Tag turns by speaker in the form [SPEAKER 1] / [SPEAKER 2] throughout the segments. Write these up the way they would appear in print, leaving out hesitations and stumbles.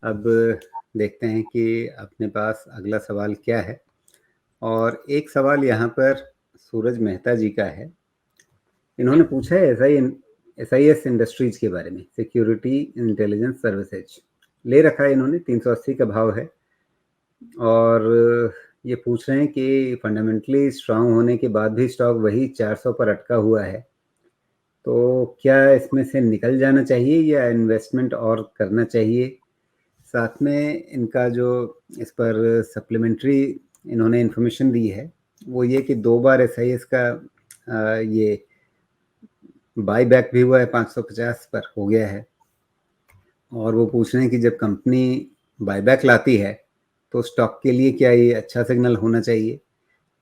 [SPEAKER 1] अब देखते हैं कि अपने पास अगला सवाल क्या है। और एक सवाल यहाँ पर सूरज मेहता जी का है। इन्होंने पूछा है SIS इंडस्ट्रीज के बारे में, सिक्योरिटी इंटेलिजेंस सर्विसेज। ले रखा है इन्होंने, 380 का भाव है। और ये पूछ रहे हैं कि फंडामेंटली स्ट्रांग होने के बाद भी स्टॉक वही 400 पर अटका हुआ है, तो क्या इसमें से निकल जाना चाहिए या इन्वेस्टमेंट और करना चाहिए। साथ में इनका जो इस पर सप्लीमेंट्री इन्होंने इन्फॉर्मेशन दी है वो ये कि 2 बार SIS का ये बाई बैक भी हुआ है, 550 पर हो गया है। और वो पूछ रहे हैं कि जब कंपनी बाईबैक लाती है तो स्टॉक के लिए क्या ये अच्छा सिग्नल होना चाहिए।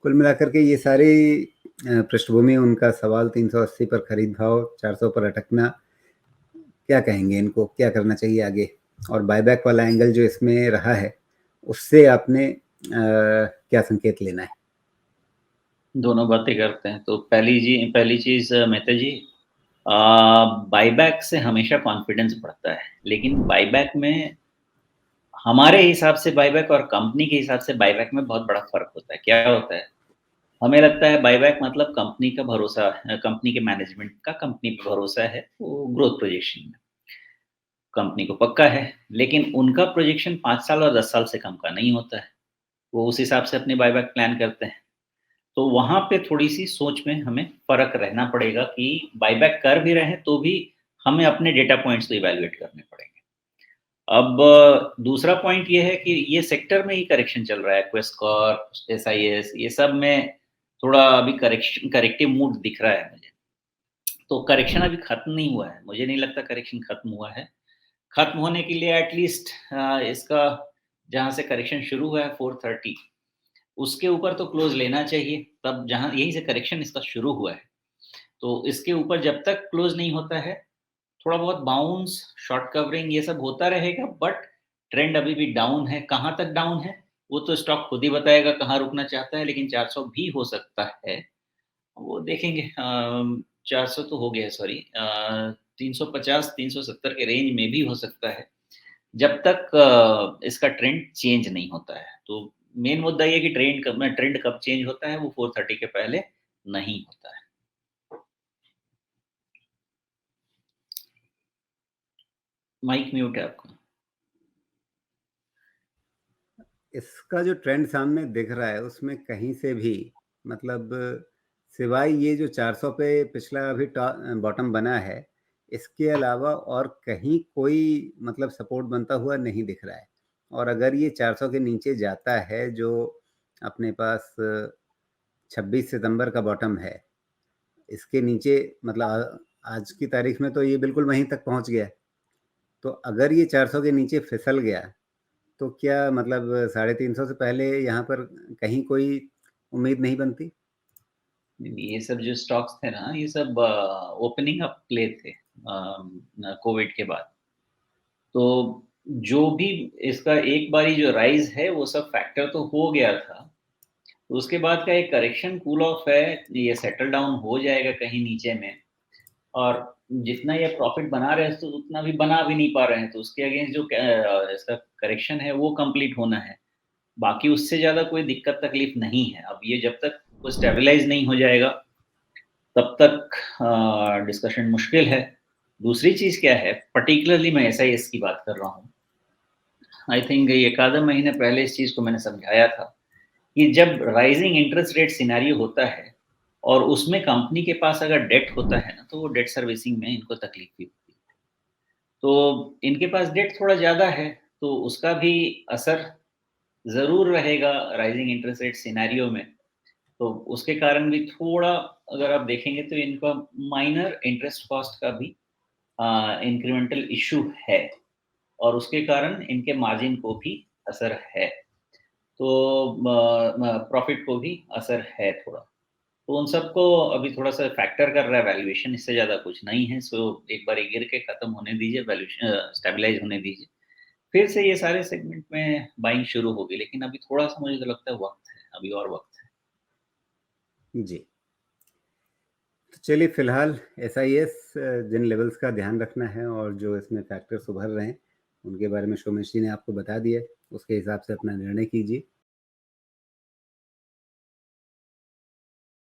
[SPEAKER 1] कुल मिलाकर के ये सारी पृष्ठभूमि उनका सवाल, 380 पर खरीद भाव, 400 पर अटकना, क्या कहेंगे इनको, क्या करना चाहिए आगे। और बायबैक वाला एंगल जो इसमें रहा है उससे आपने क्या संकेत लेना है।
[SPEAKER 2] दोनों बातें करते हैं। तो पहली चीज मेहता जी, बाईबैक से हमेशा कॉन्फिडेंस बढ़ता है, लेकिन बाईबैक में हमारे हिसाब से बाईबैक और कंपनी के हिसाब से बाईबैक में बहुत बड़ा फ़र्क होता है। क्या होता है? हमें लगता है बाईबैक मतलब कंपनी का भरोसा, कंपनी के मैनेजमेंट का कंपनी पे भरोसा है, वो ग्रोथ प्रोजेक्शन में। कंपनी को पक्का है, लेकिन उनका प्रोजेक्शन 5 साल और 10 साल से कम का नहीं होता है। वो उस हिसाब से अपनी बाईबैक प्लान करते हैं। तो वहाँ पे थोड़ी-सी सोच में हमें फ़र्क रहना पड़ेगा कि बायबैक कर भी रहे हैं, तो भी हमें अपने डेटा पॉइंट्स तो इवैल्यूएट करने पड़ेंगे। अब दूसरा पॉइंट ये है कि ये सेक्टर में ही करेक्शन चल रहा है, क्वेस्ट कॉर्प, SIS, ये सब में थोड़ा अभी करेक्टिव मूड दिख रहा है मुझे। तो करेक्शन अभी खत्म नहीं हुआ है, मुझे नहीं लगता करेक्शन खत्म हुआ है। खत्म होने के लिए एटलीस्ट इसका जहाँ से करेक्शन शुरू हुआ है 430, उसके ऊपर तो क्लोज़ लेना चाहिए, तब जहाँ यहीं से करेक्शन इसका शुरू हुआ है। तो इसके ऊपर जब तक क्लोज़ नहीं होता है, थोड़ा बहुत बाउंस, शॉर्ट कवरिंग ये सब होता रहेगा, बट ट्रेंड अभी भी डाउन है। कहाँ तक डाउन है, वो तो स्टॉक खुद ही बताएगा कहाँ रुकना चाहता है, लेकिन 400 भी हो सकता है, वो देखेंगे। 400 तो हो गया है, सॉरी, 350, 370 के रेंज में भी हो सकता है, जब तक इसका ट्रेंड चेंज नहीं होता है। तो मेन मुद्दा ये है कि ट्रेंड कब चेंज होता है, वो 430 के पहले नहीं होता है। माइक म्यूट है आपका।
[SPEAKER 1] इसका जो ट्रेंड सामने दिख रहा है उसमें कहीं से भी, मतलब सिवाय ये जो 400 पे पिछला अभी बॉटम बना है, इसके अलावा और कहीं कोई मतलब सपोर्ट बनता हुआ नहीं दिख रहा है। और अगर ये 400 के नीचे जाता है, जो अपने पास 26 सितंबर का बॉटम है, इसके नीचे, मतलब आज की तारीख में तो ये बिल्कुल वहीं तक पहुंच गया है। तो अगर ये 400 के नीचे फिसल गया तो क्या मतलब 350 से पहले यहाँ पर कहीं कोई उम्मीद नहीं बनती।
[SPEAKER 2] ये सब जो स्टॉक्स थे ना, ये सब ओपनिंग अप प्ले थे कोविड के बाद। तो जो भी इसका एक बारी जो राइज है, वो सब फैक्टर तो हो गया था। तो उसके बाद का एक करेक्शन कूल ऑफ है, ये सेटल डाउन हो जाएगा कहीं नीचे में। और जितना ये प्रॉफिट बना रहे हैं, तो उतना भी बना भी नहीं पा रहे हैं, तो उसके अगेंस्ट जो इसका करेक्शन है वो कंप्लीट होना है। बाकी उससे ज़्यादा कोई दिक्कत तकलीफ नहीं है। अब ये जब तक वो स्टेबलाइज़ नहीं हो जाएगा, तब तक डिस्कशन मुश्किल है। दूसरी चीज़ क्या है, पर्टिकुलरली मैं एसआईएस की बात कर रहा हूँ। आई थिंक एक आधा महीने पहले इस चीज़ को मैंने समझाया था कि जब राइजिंग इंटरेस्ट रेट सिनेरियो होता है और उसमें कंपनी के पास अगर डेट होता है ना, तो वो डेट सर्विसिंग में इनको तकलीफ भी होती है। तो इनके पास डेट थोड़ा ज़्यादा है, तो उसका भी असर ज़रूर रहेगा राइजिंग इंटरेस्ट रेट सिनेरियो में। तो उसके कारण भी थोड़ा, अगर आप देखेंगे तो इनका माइनर इंटरेस्ट कॉस्ट का भी इंक्रीमेंटल इश्यू है, और उसके कारण इनके मार्जिन को भी असर है। तो प्रॉफिट को भी असर है थोड़ा। तो उन सबको अभी थोड़ा-सा फैक्टर कर रहा है वैल्यूएशन, इससे ज़्यादा कुछ नहीं है। सो एक बारी गिर के खत्म होने दीजिए, वैल्यूएशन स्टेबलाइज़ होने दीजिए। फिर से ये सारे सेगमेंट में बाइंग शुरू होगी, लेकिन अभी थोड़ा-सा मुझे तो लगता है वक़्त है, अभी और वक़्त है।
[SPEAKER 1] जी, तो चलिए फिलहाल SIS जिन लेवल्स का ध्यान रखना है और जो इसमें फैक्टर्स उभर रहे हैं उनके बारे में सोमेश जी ने आपको बता दिया, उसके हिसाब से अपना निर्णय कीजिए।